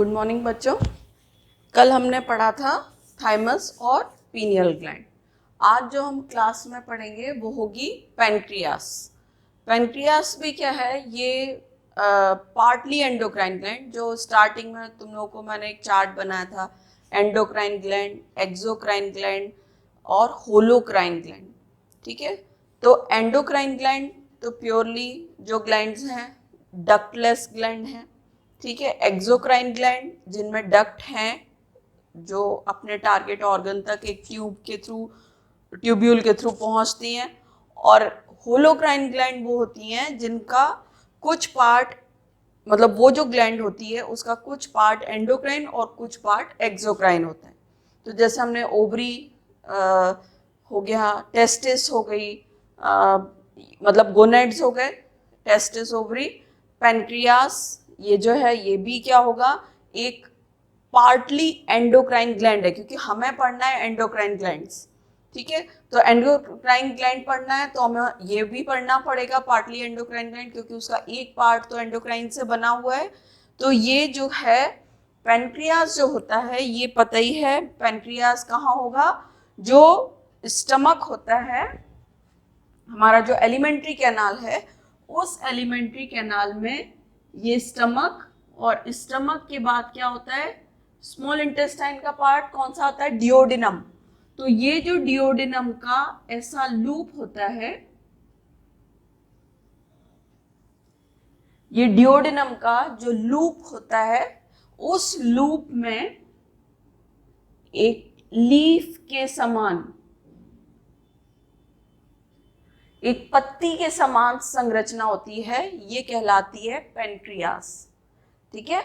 Good morning बच्चों। कल हमने पढ़ा था थाइमस और पीनियल ग्लैंड। आज जो हम क्लास में पढ़ेंगे वो होगी पैनक्रियास। पैनक्रियास भी क्या है, ये पार्टली एंडोक्राइन ग्लैंड, जो स्टार्टिंग में तुम लोगों को मैंने एक चार्ट बनाया था, एंडोक्राइन ग्लैंड, एक्सोक्राइन ग्लैंड और होलोक्राइन ग्लैंड। ठीक है, तो एंडोक्राइन ग्लैंड तो प्योरली जो ग्लैंड्स हैं डक्टलेस ग्लैंड हैं। ठीक है, एक्सोक्राइन ग्लैंड जिनमें डक्ट हैं जो अपने टारगेट ऑर्गन तक एक ट्यूब्यूल के थ्रू पहुंचती हैं, और होलोक्राइन ग्लैंड वो होती हैं जिनका कुछ पार्ट, मतलब वो जो ग्लैंड होती है उसका कुछ पार्ट एंडोक्राइन और कुछ पार्ट एक्सोक्राइन होता है। तो जैसे हमने ओवरी हो गया, टेस्टिस हो गई, मतलब गोनेड्स हो गए, टेस्टिस, ओवरी, पैनक्रियास, ये जो है ये भी क्या होगा, एक पार्टली एंडोक्राइन ग्लैंड है, क्योंकि हमें पढ़ना है एंडोक्राइन ग्लैंड्स। ठीक है, तो एंडोक्राइन ग्लैंड पढ़ना है तो हमें ये भी पढ़ना पड़ेगा पार्टली एंडोक्राइन ग्लैंड, क्योंकि उसका एक पार्ट तो एंडोक्राइन से बना हुआ है। तो ये जो है पैनक्रियास जो होता है, ये पता ही है पैनक्रियास कहाँ होगा, जो स्टमक होता है हमारा, जो एलिमेंट्री कैनाल है, उस एलिमेंट्री कैनाल में ये स्टमक, और स्टमक के बाद क्या होता है, स्मॉल इंटेस्टाइन का पार्ट कौन सा आता है, डिओडिनम। तो ये जो डिओडिनम का ऐसा लूप होता है, ये डिओडिनम का जो लूप होता है, उस लूप में एक लीफ के समान, एक पत्ती के समान संरचना होती है, ये कहलाती है पैनक्रियास। ठीक है,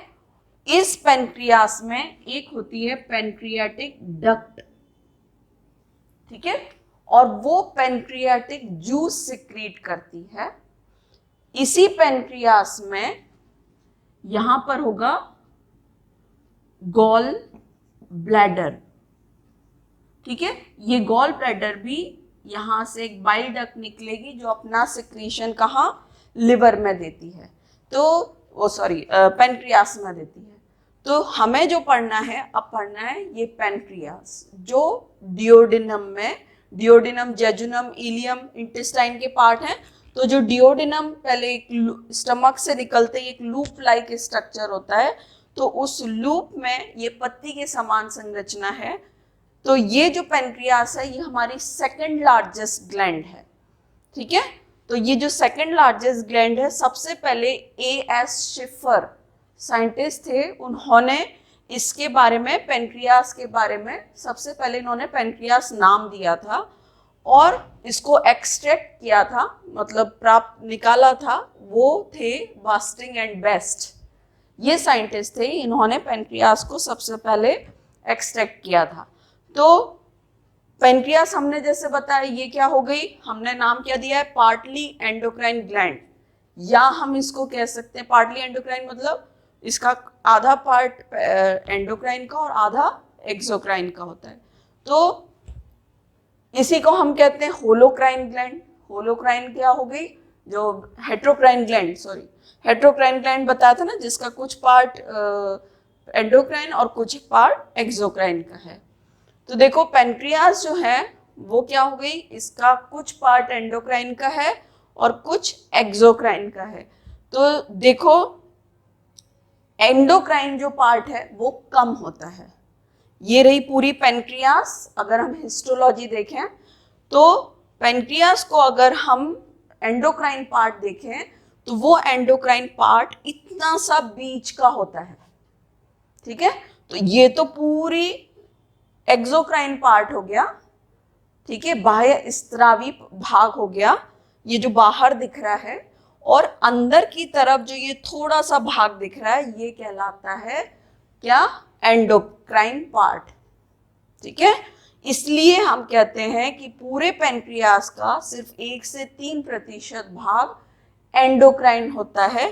इस पैनक्रियास में एक होती है पैनक्रियाटिक डक्ट। ठीक है, और वो पैनक्रियाटिक जूस सिक्रीट करती है। इसी पैनक्रियास में यहां पर होगा गॉल ब्लैडर। ठीक है, ये गॉल ब्लैडर भी यहां से एक बाइल डक्ट निकलेगी जो अपना सिक्रीशन कहाँ, लिवर में देती है, तो वो पैनक्रियास में देती है। तो हमें जो पढ़ना है, अब पढ़ना है ये पैनक्रियास, जो डिओडिनम में, डिओडिनम, जेजुनम, इलियम, इंटेस्टाइन के पार्ट हैं। तो जो डिओडिनम पहले एक स्टमक से निकलते ही एक लूप लाइक स्ट्रक्चर होता है, तो उस लूप में ये पत्ती के समान संरचना है। तो ये जो पैनक्रियास है ये हमारी सेकंड लार्जेस्ट ग्लैंड है। ठीक है, तो ये जो सेकंड लार्जेस्ट ग्लैंड है, सबसे पहले A.S. शिफर साइंटिस्ट थे, उन्होंने इसके बारे में, पैनक्रियास के बारे में सबसे पहले इन्होंने पैनक्रियास नाम दिया था और इसको एक्सट्रैक्ट किया था, मतलब प्राप्त निकाला था, वो थे बास्टिंग एंड बेस्ट। ये साइंटिस्ट थे, इन्होंने पैनक्रियास को सबसे पहले एक्सट्रैक्ट किया था। तो पैनक्रियास हमने जैसे बताया ये क्या हो गई, हमने नाम क्या दिया है, पार्टली एंडोक्राइन ग्लैंड, या हम इसको कह सकते हैं पार्टली एंडोक्राइन, मतलब इसका आधा पार्ट एंडोक्राइन का और आधा एक्सोक्राइन का होता है। तो इसी को हम कहते हैं होलोक्राइन ग्लैंड। होलोक्राइन क्या हो गई, जो हेट्रोक्राइन ग्लैंड बताया था ना, जिसका कुछ पार्ट एंडोक्राइन और कुछ पार्ट एक्सोक्राइन का है। तो देखो पैनक्रियास जो है वो क्या हो गई, इसका कुछ पार्ट एंडोक्राइन का है और कुछ एक्सोक्राइन का है। तो देखो एंडोक्राइन जो पार्ट है वो कम होता है। ये रही पूरी पैनक्रियास। अगर हम हिस्टोलॉजी देखें तो पैनक्रियास को अगर हम एंडोक्राइन पार्ट देखें तो वो एंडोक्राइन पार्ट इतना सा बीच का होता है। ठीक है, तो ये तो पूरी एक्सोक्राइन पार्ट हो गया। ठीक है, बाह्य स्त्रावी भाग हो गया, ये जो बाहर दिख रहा है, और अंदर की तरफ जो ये थोड़ा सा भाग दिख रहा है ये कहलाता है क्या, एंडोक्राइन पार्ट। ठीक है, इसलिए हम कहते हैं कि पूरे पैनक्रियास का सिर्फ 1 से 3% भाग एंडोक्राइन होता है।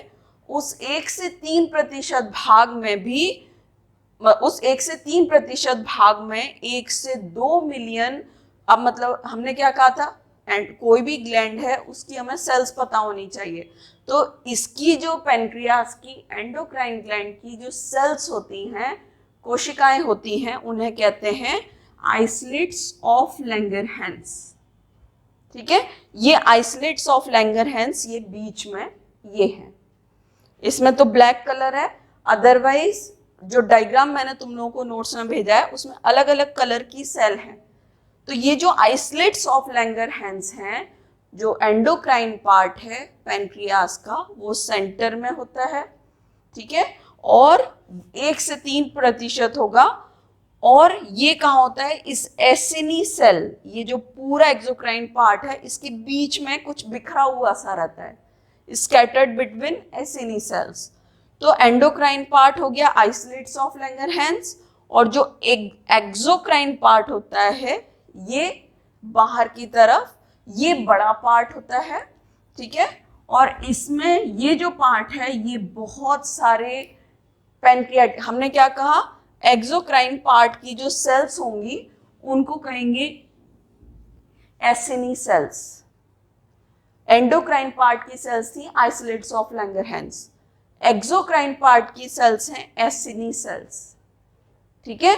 उस 1 से 3% भाग में भी, उस 1 से 3% भाग में 1 से 2 मिलियन, अब मतलब हमने क्या कहा था, एंड कोई भी ग्लैंड है उसकी हमें सेल्स पता होनी चाहिए। तो इसकी जो पेनक्रियास की एंडोक्राइन ग्लैंड की जो सेल्स होती हैं, कोशिकाएं होती हैं, उन्हें कहते हैं आइसलेट्स ऑफ लैंगरहैंस। ठीक है, ये आइसलेट्स ऑफ लैंगरहैंस ये बीच में ये है, इसमें तो ब्लैक कलर है, अदरवाइज जो डायग्राम मैंने तुम लोगों को नोट्स में भेजा है उसमें अलग अलग कलर की सेल है। तो ये जो आइसलेट्स ऑफ लैंगरहैंस हैं, जो एंडोक्राइन पार्ट है पेनक्रियास का, वो सेंटर में होता है। ठीक है, और 1 से 3% होगा। और ये कहाँ होता है, इस एसिनी सेल, ये जो पूरा एक्सोक्राइन पार्ट है इसके बीच में कुछ बिखरा हुआ सा रहता है, स्कैटर्ड बिटवीन एसिनी सेल्स। तो एंडोक्राइन पार्ट हो गया आइसलेट्स ऑफ लैंगरहैंस, और जो एक्सोक्राइन पार्ट होता है ये बाहर की तरफ, ये बड़ा पार्ट होता है। ठीक है, और इसमें ये जो पार्ट है ये बहुत सारे पेनक्रियाट, हमने क्या कहा, एक्सोक्राइन पार्ट की जो सेल्स होंगी उनको कहेंगे एसिनी सेल्स। एंडोक्राइन पार्ट की सेल्स थी isolates of Langerhans, exocrine part की सेल्स हैं एसिनी सेल्स। ठीक है,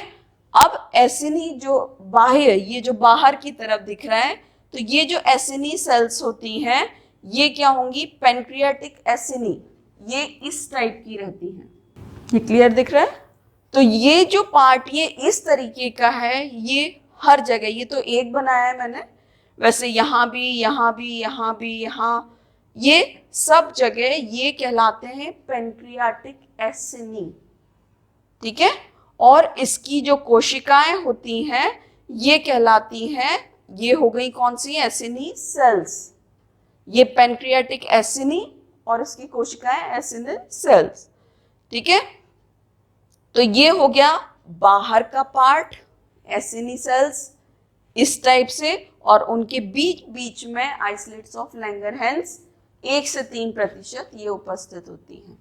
अब एसिनी जो बाह्य, ये जो बाहर की तरफ दिख रहा है, तो ये जो एसिनी सेल्स होती हैं ये क्या होंगी, पेनक्रियाटिक एसिनी, ये इस टाइप की रहती हैं। ये क्लियर दिख रहा है? तो ये जो पार्ट ये इस तरीके का है, ये हर जगह, ये तो एक बनाया है मैंने, वैसे यहाँ भी, यहाँ भी, यहाँ भी, यहाँ, ये सब जगह ये कहलाते हैं पेनक्रियाटिक एसिनी। ठीक है, और इसकी जो कोशिकाएं होती हैं ये कहलाती हैं, ये हो गई कौन सी, एसिनी सेल्स। ये पेनक्रियाटिक एसिनी और इसकी कोशिकाएं एसिनी सेल्स। ठीक है, तो ये हो गया बाहर का पार्ट, एसिनी सेल्स इस टाइप से, और उनके बीच बीच में आइसलेट्स ऑफ लैंगरहैंस 1 से 3% ये उपस्थित होती हैं।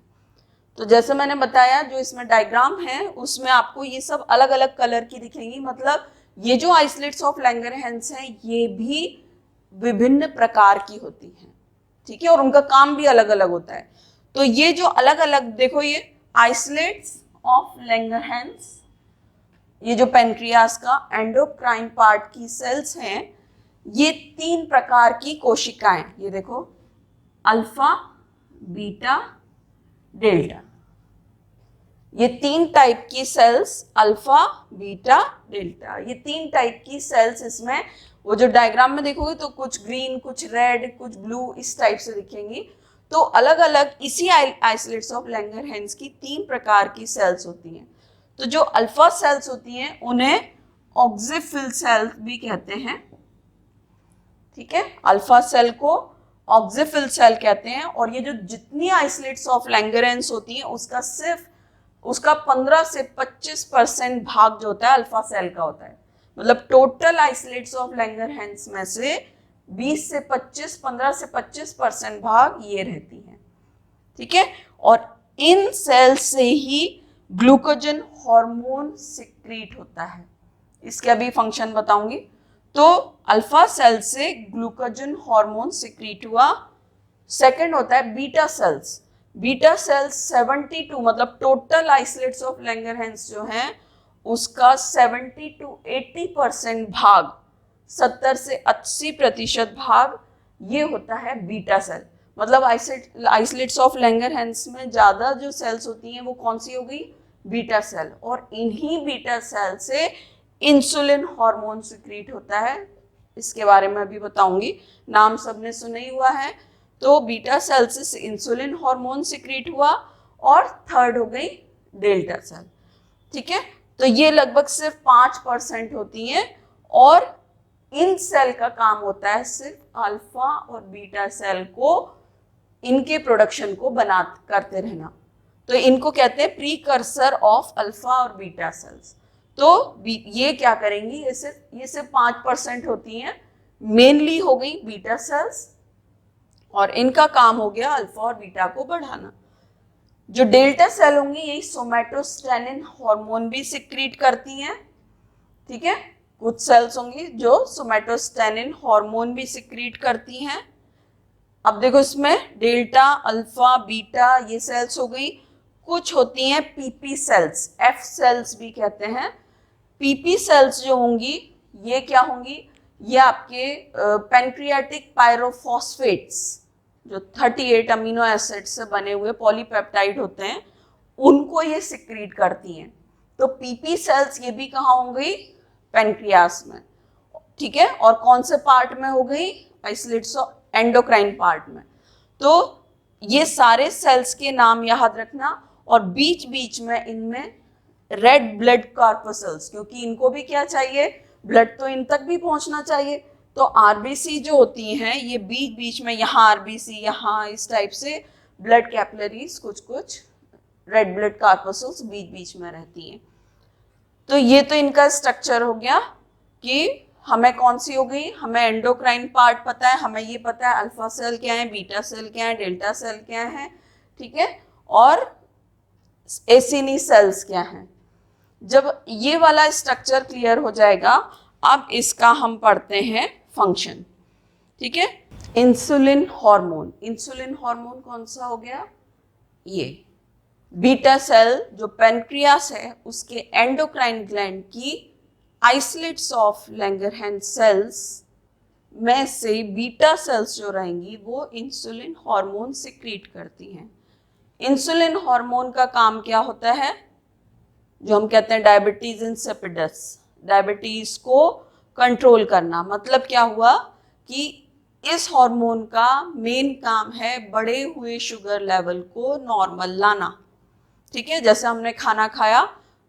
तो जैसे मैंने बताया, जो इसमें डायग्राम है उसमें आपको ये सब अलग अलग कलर की दिखेंगी, मतलब ये जो आइसलेट्स ऑफ लैंगरहैंस हैं ये भी विभिन्न प्रकार की होती हैं। ठीक है, और उनका काम भी अलग अलग होता है। तो ये जो अलग अलग, देखो ये आइसलेट्स ऑफ लैंगरहैंस, ये जो पेनक्रियास का एंडोक्राइन पार्ट की सेल्स हैं, ये 3 प्रकार की कोशिकाएं, ये देखो अल्फा, बीटा, डेल्टा, ये 3 टाइप की सेल्स, अल्फा, बीटा, डेल्टा, ये 3 टाइप की सेल्स इसमें, वो जो डायग्राम में देखोगे तो कुछ ग्रीन, कुछ रेड, कुछ ब्लू, इस टाइप से दिखेंगी। तो अलग अलग इसी आइसोलेट्स ऑफ लैंगरहैंस की 3 प्रकार की सेल्स होती हैं। तो जो अल्फा सेल्स होती हैं उन्हें ऑक्सीफिल सेल भी कहते हैं। ठीक है, अल्फा सेल को ऑक्सीफिल सेल कहते हैं। और ये जो जितनी आइसोलेट्स ऑफ लैंगरहैंस होती हैं उसका सिर्फ उसका 15 से 25% भाग जो होता है अल्फा सेल का होता है। मतलब टोटल आइसोलेट्स ऑफ लैंगरहैंस में से 20 से 25, 15 से 25% भाग ये रहती हैं। ठीक है, और इन सेल्स से ही ग्लूकोजन हार्मोन सिक्रीट होता है। इसके अभी फंक्शन बताऊंगी। तो अल्फा सेल से ग्लूकोजन हार्मोन सिक्रीट हुआ। सेकंड होता है बीटा सेल्स। बीटा सेल्स 72, मतलब टोटल आइसोलेट्स ऑफ लैंगरहैंस जो हैं उसका 70 to 80% भाग, 70 से 80% भाग ये होता है बीटा सेल। मतलब आइसोलेट्स ऑफ लैंगरहैंस में ज़्यादा जो सेल्स होती हैं वो कौन सी हो गई, बीटा सेल। और इन्हीं बीटा सेल से इंसुलिन हार्मोन सिक्रीट होता है। इसके बारे में अभी बताऊंगी, नाम सबने सुना ही हुआ है। तो बीटा सेल से इंसुलिन हार्मोन सिक्रीट हुआ। और थर्ड हो गई डेल्टा सेल। ठीक है, तो ये लगभग सिर्फ 5% होती हैं। और इन सेल का काम होता है सिर्फ अल्फा और बीटा सेल को, इनके प्रोडक्शन को करते रहना। तो इनको कहते हैं प्रीकर्सर ऑफ अल्फा और बीटा सेल्स। तो ये क्या करेंगी, ये सिर्फ 5% होती हैं। मेनली हो गई बीटा सेल्स और इनका काम हो गया अल्फा और बीटा को बढ़ाना। जो डेल्टा सेल होंगी यही सोमैटोस्टेनिन हार्मोन भी सिक्रीट करती हैं। ठीक है, कुछ सेल्स होंगी जो सोमेटोस्टेनिन हार्मोन भी सिक्रीट करती हैं। अब देखो इसमें डेल्टा, अल्फा, बीटा ये सेल्स हो गई। कुछ होती हैं पीपी सेल्स, एफ सेल्स भी कहते हैं। पीपी सेल्स जो होंगी ये क्या होंगी, ये आपके पैंक्रियाटिक पायरोफॉस्फेट्स जो 38 अमीनो एसिड से बने हुए पॉलीपेप्टाइड होते हैं उनको ये सिक्रीट करती हैं। तो पीपी सेल्स ये भी कहाँ होंगी, पैंक्रियास में, ठीक है। और कौन से पार्ट में हो गई, आइसोलेट्स एंडोक्राइन पार्ट में। तो ये सारे सेल्स के नाम याद रखना। और बीच बीच में इनमें रेड ब्लड कॉर्पसल्स, क्योंकि इनको भी क्या चाहिए, ब्लड तो इन तक भी पहुंचना चाहिए। तो आरबीसी जो होती हैं ये बीच बीच में, यहाँ आरबीसी, यहाँ इस टाइप से ब्लड कैपिलरीज, कुछ कुछ रेड ब्लड कॉर्पसल्स बीच बीच में रहती हैं। तो ये तो इनका स्ट्रक्चर हो गया कि हमें कौन सी हो गई, हमें एंडोक्राइन पार्ट पता है, हमें ये पता है अल्फा सेल क्या है, बीटा सेल क्या है, डेल्टा सेल क्या है, ठीक है, और एसिनी सेल्स क्या हैं। जब ये वाला स्ट्रक्चर क्लियर हो जाएगा, अब इसका हम पढ़ते हैं फंक्शन, ठीक है। इंसुलिन हार्मोन, इंसुलिन हार्मोन कौन सा हो गया, ये बीटा सेल जो पेनक्रियास है उसके एंडोक्राइन ग्लैंड की आइसोलेट्स ऑफ लैंगरहैंस सेल्स में से बीटा सेल्स जो रहेंगी वो इंसुलिन हार्मोन सिक्रीट करती हैं। इंसुलिन हार्मोन का काम क्या होता है, जो हम कहते हैं डायबिटीज इंसिपिडस, डायबिटीज को कंट्रोल करना। मतलब क्या हुआ कि इस हार्मोन का मेन काम है बढ़े हुए शुगर लेवल को नॉर्मल लाना, ठीक है। जैसे हमने खाना खाया,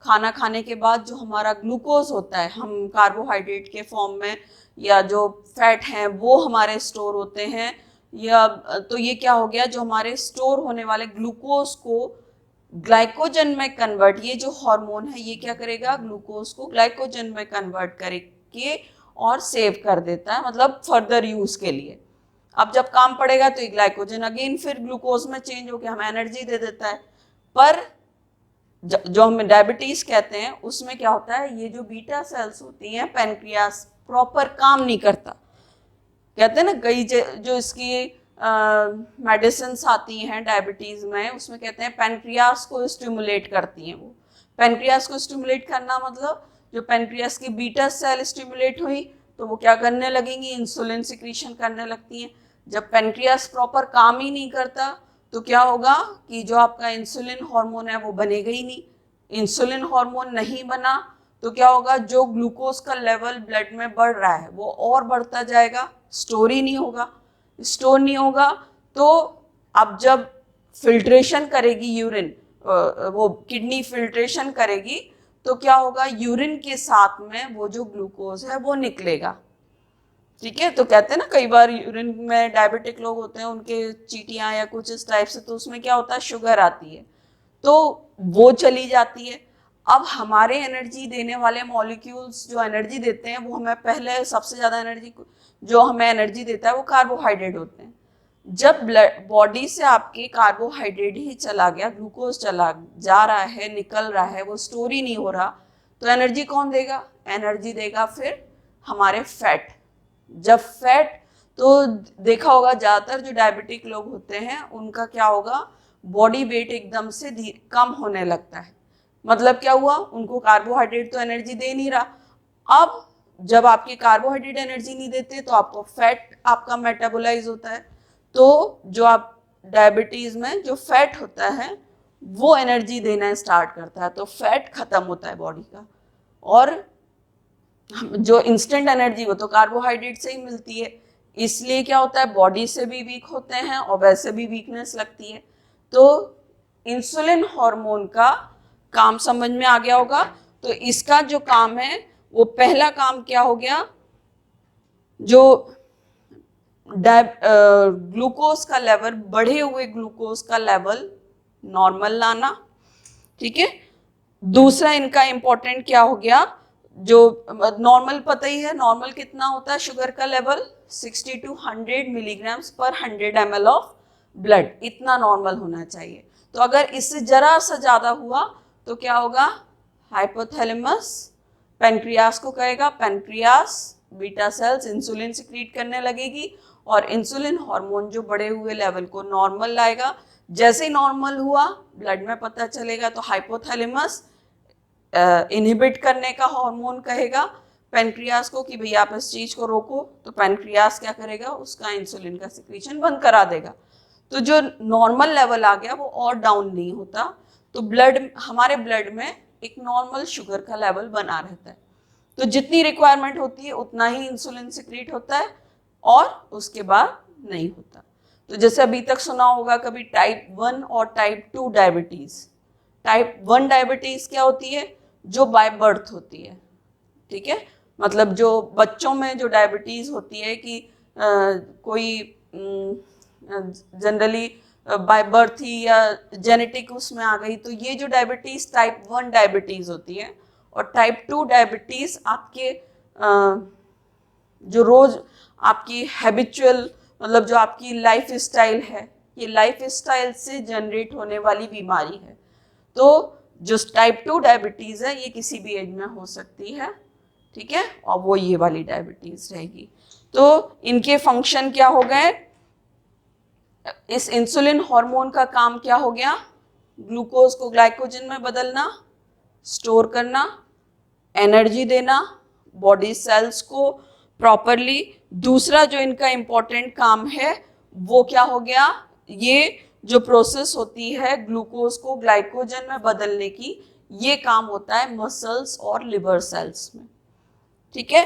खाना खाने के बाद जो हमारा ग्लूकोज होता है, हम कार्बोहाइड्रेट के फॉर्म में या जो फैट हैं वो हमारे स्टोर होते हैं, या तो ये क्या हो गया, जो हमारे स्टोर होने वाले ग्लूकोज को ग्लाइकोजन में कन्वर्ट, ये जो हार्मोन है ये क्या करेगा, ग्लूकोज को ग्लाइकोजन में कन्वर्ट करके और सेव कर देता है, मतलब फर्दर यूज के लिए। अब जब काम पड़ेगा तो ये ग्लाइकोजन अगेन फिर ग्लूकोज में चेंज होकर हमें एनर्जी दे देता है। पर जो हमें डायबिटीज कहते हैं उसमें क्या होता है, ये जो बीटा सेल्स होती हैं, पैनक्रियास प्रॉपर काम नहीं करता। कहते हैं ना कई जो इसकी मेडिसिन आती हैं डायबिटीज में, उसमें कहते हैं पैनक्रियास को स्टिमुलेट करती हैं। वो पैनक्रियास को स्टिमुलेट करना मतलब जो पैनक्रियास की बीटा सेल स्टिमुलेट हुई तो वो क्या करने लगेंगी, इंसुलिन सिक्रीशन करने लगती हैं। जब पैनक्रियास प्रॉपर काम ही नहीं करता तो क्या होगा कि जो आपका इंसुलिन हार्मोन है वो बनेगा ही नहीं। इंसुलिन हार्मोन नहीं बना तो क्या होगा, जो ग्लूकोज का लेवल ब्लड में बढ़ रहा है वो और बढ़ता जाएगा, स्टोर ही नहीं होगा। स्टोर नहीं होगा तो अब जब फिल्ट्रेशन करेगी यूरिन, वो किडनी फिल्ट्रेशन करेगी तो क्या होगा, यूरिन के साथ में वो जो ग्लूकोज है वो निकलेगा, ठीक है। तो कहते हैं ना कई बार यूरिन में डायबिटिक लोग होते हैं उनके चीटियां या कुछ इस टाइप से, तो उसमें क्या होता है, शुगर आती है तो वो चली जाती है। अब हमारे एनर्जी देने वाले मॉलिक्यूल्स जो एनर्जी देते हैं वो हमें पहले सबसे ज़्यादा एनर्जी जो हमें एनर्जी देता है वो कार्बोहाइड्रेट होते हैं। जब ब्लड बॉडी से आपके कार्बोहाइड्रेट ही चला गया, ग्लूकोज चला जा रहा है, निकल रहा है, वो स्टोर ही नहीं हो रहा, तो एनर्जी कौन देगा, एनर्जी देगा फिर हमारे फैट। जब फैट, तो देखा होगा ज़्यादातर जो डायबिटिक लोग होते हैं उनका क्या होगा, बॉडी वेट एकदम से कम होने लगता है। मतलब क्या हुआ, उनको कार्बोहाइड्रेट तो एनर्जी दे नहीं रहा। अब जब आपके कार्बोहाइड्रेट एनर्जी नहीं देते तो आपको फैट आपका मेटाबोलाइज होता है, तो जो आप डायबिटीज में जो फैट होता है वो एनर्जी देना स्टार्ट करता है, तो फैट खत्म होता है बॉडी का। और जो इंस्टेंट एनर्जी वो तो कार्बोहाइड्रेट से ही मिलती है, इसलिए क्या होता है, बॉडी से भी वीक होते हैं और वैसे भी वीकनेस लगती है। तो इंसुलिन हार्मोन का काम समझ में आ गया होगा। तो इसका जो काम है वो पहला काम क्या हो गया, जो ग्लूकोज का लेवल, बढ़े हुए ग्लूकोज का लेवल नॉर्मल लाना, ठीक है। दूसरा इनका इंपॉर्टेंट क्या हो गया, जो नॉर्मल पता ही है, नॉर्मल कितना होता है शुगर का लेवल, 60 to 100 मिलीग्राम्स पर 100 ml ऑफ ब्लड, इतना नॉर्मल होना चाहिए। तो अगर इससे जरा सा ज़्यादा हुआ तो क्या होगा, हाइपोथैलेमस पेनक्रियास को कहेगा, pancreas beta cells insulin secrete करने लगेगी और इंसुलिन हार्मोन जो बढ़े हुए लेवल को नॉर्मल लाएगा। जैसे ही नॉर्मल हुआ ब्लड में पता चलेगा तो हाइपोथैलेमस इनहिबिट करने का हार्मोन कहेगा पेनक्रियास को कि भाई आप इस चीज को रोको, तो पेनक्रियास क्या करेगा, उसका इंसुलिन का सिक्रीशन बंद करा देगा। तो जो नॉर्मल लेवल आ गया वो और डाउन नहीं होता, तो हमारे ब्लड में एक नॉर्मल शुगर का लेवल बना रहता है। तो जितनी रिक्वायरमेंट होती है उतना ही इंसुलिन सिक्रीट होता है और उसके बाद नहीं होता। तो जैसे अभी तक सुना होगा कभी टाइप 1 और टाइप 2 डायबिटीज। टाइप 1 डायबिटीज क्या होती है, जो बाय बर्थ होती है, ठीक है, मतलब जो बच्चों में जो डायबिटीज होती है कि कोई जनरली बाय बर्थ ही या जेनेटिक उसमें आ गई, तो ये जो डायबिटीज टाइप 1 डायबिटीज होती है। और टाइप 2 डायबिटीज आपके जो रोज आपकी हैबिचुअल, मतलब जो आपकी लाइफ स्टाइल है, ये लाइफ स्टाइल से जनरेट होने वाली बीमारी है। तो जो टाइप 2 डायबिटीज है ये किसी भी एज में हो सकती है, ठीक है, और वो ये वाली डायबिटीज रहेगी। तो इनके फंक्शन क्या हो गए, इस इंसुलिन हार्मोन का काम क्या हो गया, ग्लूकोज को ग्लाइकोजन में बदलना, स्टोर करना, एनर्जी देना बॉडी सेल्स को प्रॉपरली। दूसरा जो इनका इंपॉर्टेंट काम है वो क्या हो गया, ये जो प्रोसेस होती है ग्लूकोज को ग्लाइकोजन में बदलने की, ये काम होता है मसल्स और लिवर सेल्स में, ठीक है।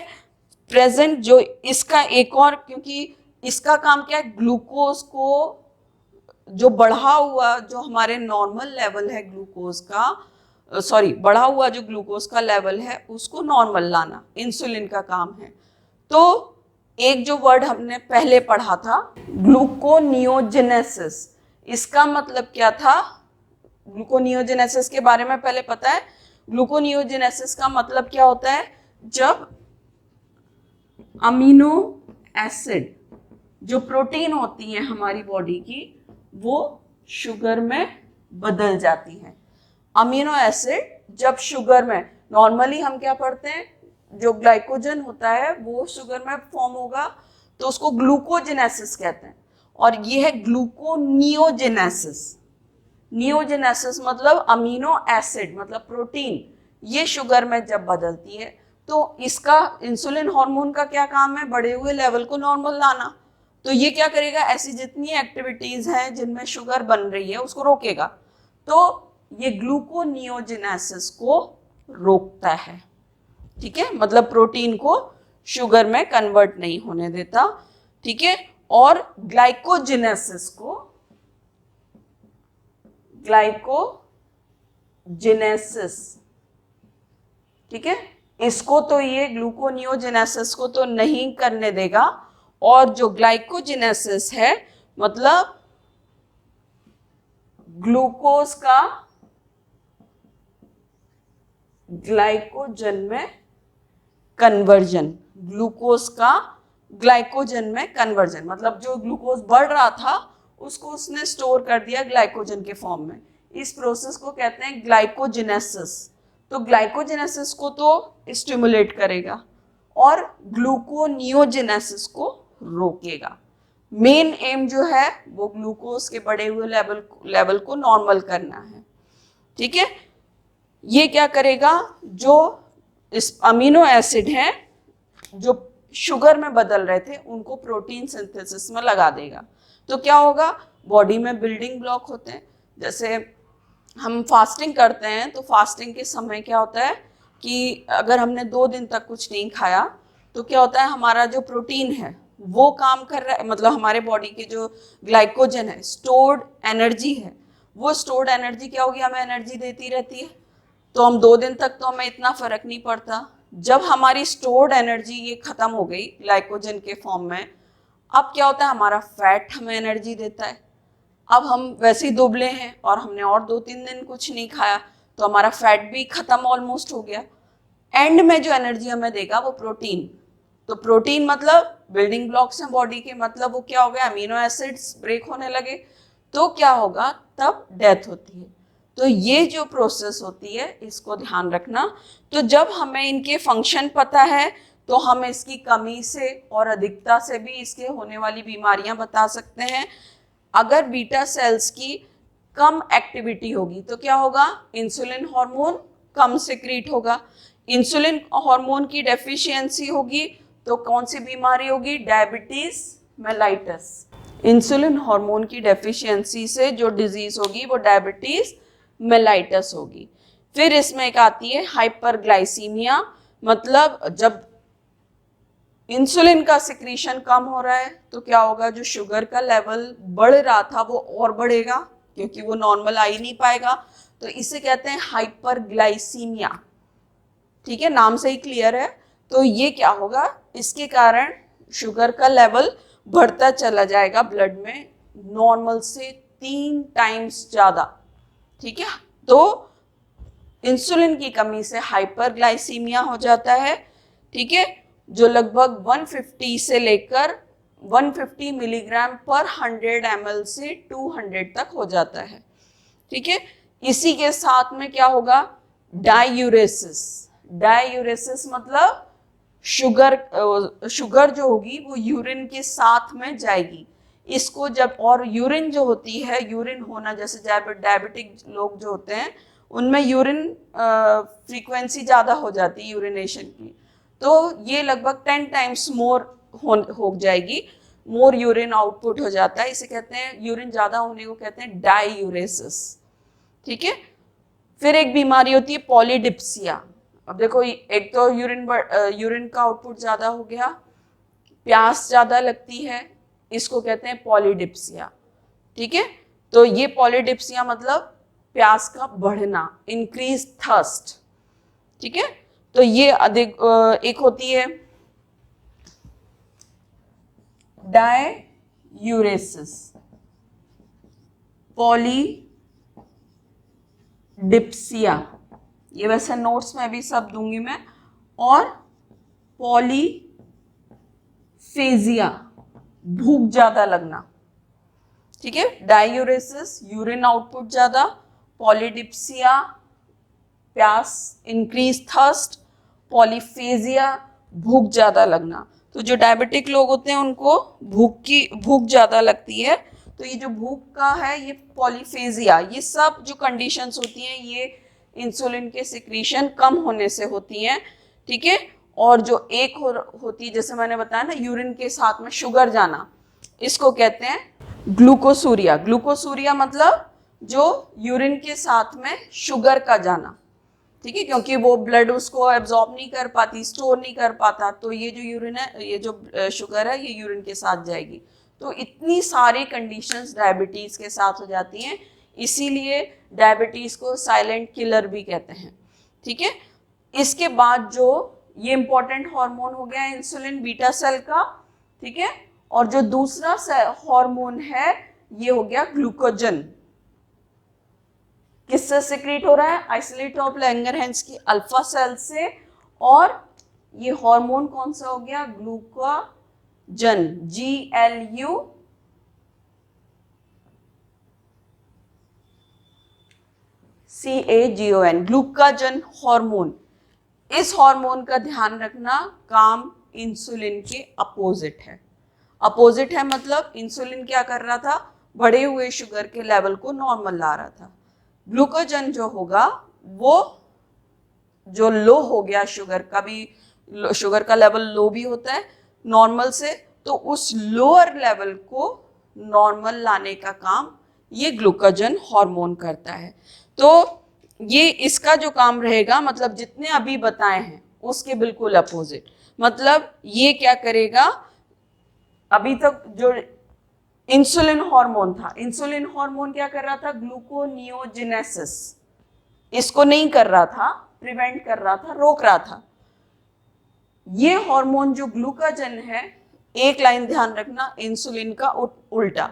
प्रेजेंट जो इसका एक और, क्योंकि इसका काम क्या है, ग्लूकोज को जो बढ़ा हुआ जो हमारे नॉर्मल लेवल है ग्लूकोज का, बढ़ा हुआ जो ग्लूकोज का लेवल है उसको नॉर्मल लाना इंसुलिन का काम है। तो एक जो वर्ड हमने पहले पढ़ा था ग्लूकोनियोजेनेसिस, इसका मतलब क्या था, ग्लूकोनियोजेनेसिस के बारे में पहले पता है। ग्लूकोनियोजेनेसिस का मतलब क्या होता है, जब अमीनो एसिड जो प्रोटीन होती है हमारी बॉडी की वो शुगर में बदल जाती है। अमीनो एसिड जब शुगर में, नॉर्मली हम क्या पढ़ते हैं, जो ग्लाइकोजन होता है वो शुगर में फॉर्म होगा तो उसको ग्लूकोजेनेसिस कहते हैं, और ये है ग्लूकोनियोजेनेसिस। नियोजेनेसिस मतलब अमीनो एसिड मतलब प्रोटीन, ये शुगर में जब बदलती है तो इसका इंसुलिन हार्मोन का क्या काम है, बढ़े हुए लेवल को नॉर्मल लाना। तो ये क्या करेगा, ऐसी जितनी एक्टिविटीज हैं जिनमें शुगर बन रही है उसको रोकेगा। तो ये ग्लूकोनियोजेनेसिस को रोकता है, ठीक है, मतलब प्रोटीन को शुगर में कन्वर्ट नहीं होने देता, ठीक है। और ग्लाइकोजेनेसिस को, ग्लाइकोजेनेसिस, ठीक है, इसको तो ये ग्लूकोनियोजेनेसिस को तो नहीं करने देगा। और जो ग्लाइकोजेनेसिस है मतलब ग्लूकोज का ग्लाइकोजन में कन्वर्जन, ग्लूकोज का ग्लाइकोजन में कन्वर्जन, मतलब जो ग्लूकोज बढ़ रहा था उसको उसने स्टोर कर दिया ग्लाइकोजन के फॉर्म में। इस प्रोसेस को कहते हैं ग्लाइकोजेनेसिस। तो ग्लाइकोजेनेसिस को तो स्टिमुलेट करेगा और ग्लूकोनियोजेनेसिस को रोकेगा। मेन एम जो है वो ग्लूकोज के बढ़े हुए लेवल को नॉर्मल करना है, ठीक है। ये क्या करेगा, जो इस अमीनो एसिड हैं जो शुगर में बदल रहे थे उनको प्रोटीन सिंथेसिस में लगा देगा। तो क्या होगा, बॉडी में बिल्डिंग ब्लॉक होते हैं। जैसे हम फास्टिंग करते हैं तो फास्टिंग के समय क्या होता है कि अगर हमने 2 दिन तक कुछ नहीं खाया तो क्या होता है, हमारा जो प्रोटीन है वो काम कर रहा है, मतलब हमारे बॉडी के जो ग्लाइकोजन है, स्टोर्ड एनर्जी है, वो स्टोर्ड एनर्जी क्या होगी, हमें एनर्जी देती रहती है। तो हम 2 दिन तक तो हमें इतना फर्क नहीं पड़ता। जब हमारी स्टोर्ड एनर्जी ये खत्म हो गई ग्लाइकोजन के फॉर्म में, अब क्या होता है, हमारा फैट हमें एनर्जी देता है। अब हम वैसे ही दुबले हैं और हमने और 2-3 दिन कुछ नहीं खाया तो हमारा फैट भी खत्म ऑलमोस्ट हो गया। एंड में जो एनर्जी हमें देगा वो प्रोटीन। तो प्रोटीन मतलब बिल्डिंग ब्लॉक्स हैं बॉडी के, मतलब वो क्या हो गया, अमीनो एसिड्स ब्रेक होने लगे तो क्या होगा, तब डेथ होती है। तो ये जो प्रोसेस होती है इसको ध्यान रखना। तो जब हमें इनके फंक्शन पता है तो हम इसकी कमी से और अधिकता से भी इसके होने वाली बीमारियां बता सकते हैं। अगर बीटा सेल्स की कम एक्टिविटी होगी तो क्या होगा, इंसुलिन हार्मोन कम सिक्रीट होगा। इंसुलिन हार्मोन की डेफिशिएंसी होगी तो कौन सी बीमारी होगी, डायबिटीज मेलाइटस। इंसुलिन हार्मोन की डेफिशिएंसी से जो डिजीज होगी वो डायबिटीज मेलाइटस होगी। फिर इसमें एक आती है हाइपरग्लाइसीमिया, मतलब जब इंसुलिन का सिक्रीशन कम हो रहा है तो क्या होगा, जो शुगर का लेवल बढ़ रहा था वो और बढ़ेगा क्योंकि वो नॉर्मल आ ही नहीं पाएगा, तो इसे कहते हैं हाइपरग्लाइसीमिया। ठीक है, नाम से ही क्लियर है। तो ये क्या होगा, इसके कारण शुगर का लेवल बढ़ता चला जाएगा ब्लड में, नॉर्मल से 3 टाइम्स ज्यादा। ठीक है, तो इंसुलिन की कमी से हाइपरग्लाइसीमिया हो जाता है। ठीक है, जो लगभग 150 से लेकर 150 मिलीग्राम पर 100 ml से 200 तक हो जाता है। ठीक है, इसी के साथ में क्या होगा, डायूरेसिस। डायूरेसिस मतलब शुगर जो होगी वो यूरिन के साथ में जाएगी। इसको जब, और यूरिन जो होती है, यूरिन होना, जैसे डायबिटिक लोग जो होते हैं उनमें यूरिन फ्रीक्वेंसी ज़्यादा हो जाती है यूरिनेशन की, तो ये लगभग 10 टाइम्स मोर हो जाएगी, मोर यूरिन आउटपुट हो जाता है। इसे कहते हैं, यूरिन ज़्यादा होने को कहते हैं डायूरेसिस। ठीक है, फिर एक बीमारी होती है पॉलीडिप्सिया। अब देखो, एक तो यूरिन का आउटपुट ज़्यादा हो गया, प्यास ज़्यादा लगती है, इसको कहते हैं पॉलीडिप्सिया। ठीक है, तो ये पॉलीडिप्सिया मतलब प्यास का बढ़ना, इंक्रीज थर्स्ट। ठीक है, तो ये अधिक एक होती है डायूरेसिस, पॉलीडिप्सिया, ये वैसे नोट्स में भी सब दूंगी मैं, और पॉलीफेजिया, भूख ज्यादा लगना। ठीक है, डायूरेसिस यूरिन आउटपुट ज्यादा, पॉलीडिप्सिया प्यास, इंक्रीज थर्स्ट, पॉलीफेजिया भूख ज्यादा लगना। तो जो डायबिटिक लोग होते हैं उनको भूख ज्यादा लगती है, तो ये जो भूख का है, ये पॉलीफेजिया, ये सब जो कंडीशंस होती हैं ये इंसुलिन के सिक्रीशन कम होने से होती हैं। ठीक है, और जो एक होती है, जैसे मैंने बताया ना, यूरिन के साथ में शुगर जाना, इसको कहते हैं ग्लूकोसूरिया। ग्लूकोसूरिया मतलब जो यूरिन के साथ में शुगर का जाना। ठीक है, क्योंकि वो ब्लड उसको एब्जॉर्ब नहीं कर पाती, स्टोर नहीं कर पाता, तो ये जो यूरिन है, ये जो शुगर है, ये यूरिन के साथ जाएगी। तो इतनी सारी कंडीशंस डायबिटीज के साथ हो जाती हैं, इसीलिए डायबिटीज को साइलेंट किलर भी कहते हैं। ठीक है, इसके बाद जो ये इंपॉर्टेंट हार्मोन हो गया इंसुलिन बीटा सेल का। ठीक है, और जो दूसरा हार्मोन है ये हो गया ग्लूकोजन। किससे सिक्रीट हो रहा है, आइसोलेट ऑफ लैंगरहैंस की अल्फा सेल से, और ये हार्मोन कौन सा हो गया, ग्लूकोजन, GLUCAGON, ग्लूकाजन हार्मोन। इस हार्मोन का ध्यान रखना, काम इंसुलिन के अपोजिट है। अपोजिट है मतलब इंसुलिन क्या कर रहा था, बढ़े हुए शुगर के लेवल को नॉर्मल ला रहा था। ग्लूकोजन जो होगा वो जो लो हो गया शुगर का, भी शुगर का लेवल लो भी होता है नॉर्मल से, तो उस लोअर लेवल को नॉर्मल लाने का काम ये ग्लूकोजन हार्मोन करता है। तो ये इसका जो काम रहेगा, मतलब जितने अभी बताए हैं उसके बिल्कुल अपोजिट। मतलब ये क्या करेगा, अभी तक जो इंसुलिन हार्मोन था, इंसुलिन हार्मोन क्या कर रहा था, ग्लूकोनियोजेनेसिस, इसको नहीं कर रहा था, प्रिवेंट कर रहा था, रोक रहा था। ये हार्मोन जो ग्लूकाजन है, एक लाइन ध्यान रखना, इंसुलिन का उल्टा,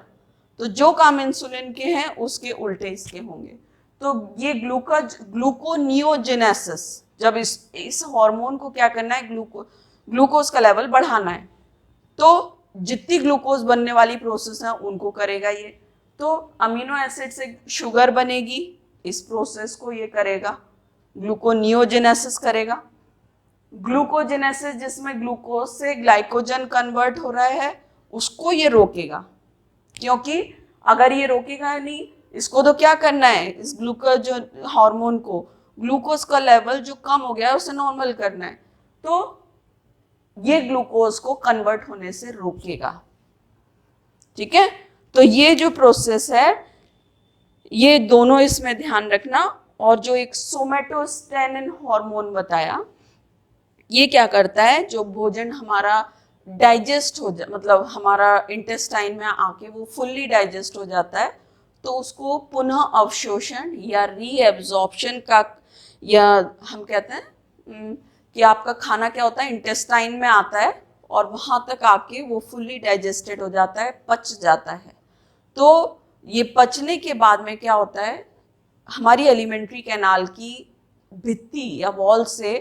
तो जो काम इंसुलिन के हैं उसके उल्टे इसके होंगे। तो ये ग्लूकोनियोजेनेसिस, जब इस हार्मोन को क्या करना है, ग्लूकोज का लेवल बढ़ाना है, तो जितनी ग्लूकोज बनने वाली प्रोसेस है उनको करेगा ये। तो अमीनो एसिड से शुगर बनेगी, इस प्रोसेस को ये करेगा, ग्लूकोनियोजेनेसिस करेगा। ग्लूकोजेनेसिस जिसमें ग्लूकोज से ग्लाइकोजन कन्वर्ट हो रहा है उसको ये रोकेगा, क्योंकि अगर ये रोकेगा नहीं, इसको तो क्या करना है, इस ग्लूकोज हार्मोन को ग्लूकोज का लेवल जो कम हो गया है उसे नॉर्मल करना है, तो ये ग्लूकोज को कन्वर्ट होने से रोकेगा। ठीक है, तो ये जो प्रोसेस है ये दोनों इसमें ध्यान रखना। और जो एक सोमेटोस्टेनिन हार्मोन बताया, ये क्या करता है, जो भोजन हमारा डाइजेस्ट हो मतलब हमारा इंटेस्टाइन में आके वो फुल्ली डाइजेस्ट हो जाता है, तो उसको पुनः अवशोषण या रीएब्जॉर्प्शन का, या हम कहते हैं कि आपका खाना क्या होता है, इंटेस्टाइन में आता है और वहाँ तक आके वो फुल्ली डाइजेस्टेड हो जाता है, पच जाता है। तो ये पचने के बाद में क्या होता है, हमारी एलिमेंट्री कैनाल की भित्ति या वॉल से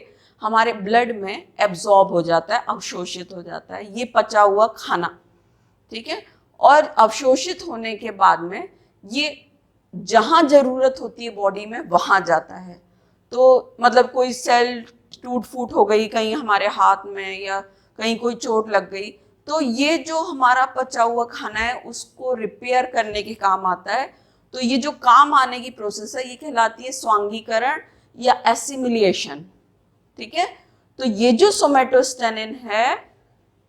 हमारे ब्लड में एब्जॉर्ब हो जाता है, अवशोषित हो जाता है ये पचा हुआ खाना। ठीक है, और अवशोषित होने के बाद में ये जहां जरूरत होती है बॉडी में वहां जाता है। तो मतलब कोई सेल टूट फूट हो गई कहीं हमारे हाथ में, या कहीं कोई चोट लग गई, तो ये जो हमारा पचा हुआ खाना है उसको रिपेयर करने के काम आता है। तो ये जो काम आने की प्रोसेस है ये कहलाती है स्वांगीकरण या एसिमिलिएशन। ठीक है, तो ये जो सोमेटोस्टेनिन है,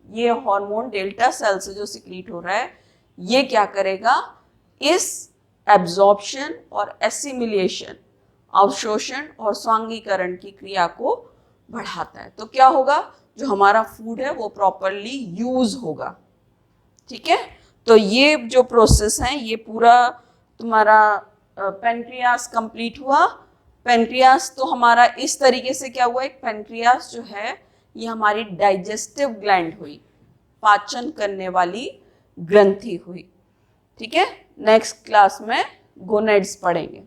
ये हार्मोन डेल्टा सेल से जो सिक्रीट हो रहा है, ये क्या करेगा, इस एब्जॉर्प्शन और एसिमिलिएशन, अवशोषण और स्वांगीकरण की क्रिया को बढ़ाता है। तो क्या होगा, जो हमारा फूड है वो प्रॉपरली यूज होगा। ठीक है, तो ये जो प्रोसेस है ये पूरा तुम्हारा पेनक्रियास कंप्लीट हुआ। पेनक्रियास तो हमारा इस तरीके से क्या हुआ, एक पेनक्रियास जो है ये हमारी डाइजेस्टिव ग्लैंड हुई, पाचन करने वाली ग्रंथि हुई। ठीक है, नेक्स्ट क्लास में गोनेड्स पढ़ेंगे।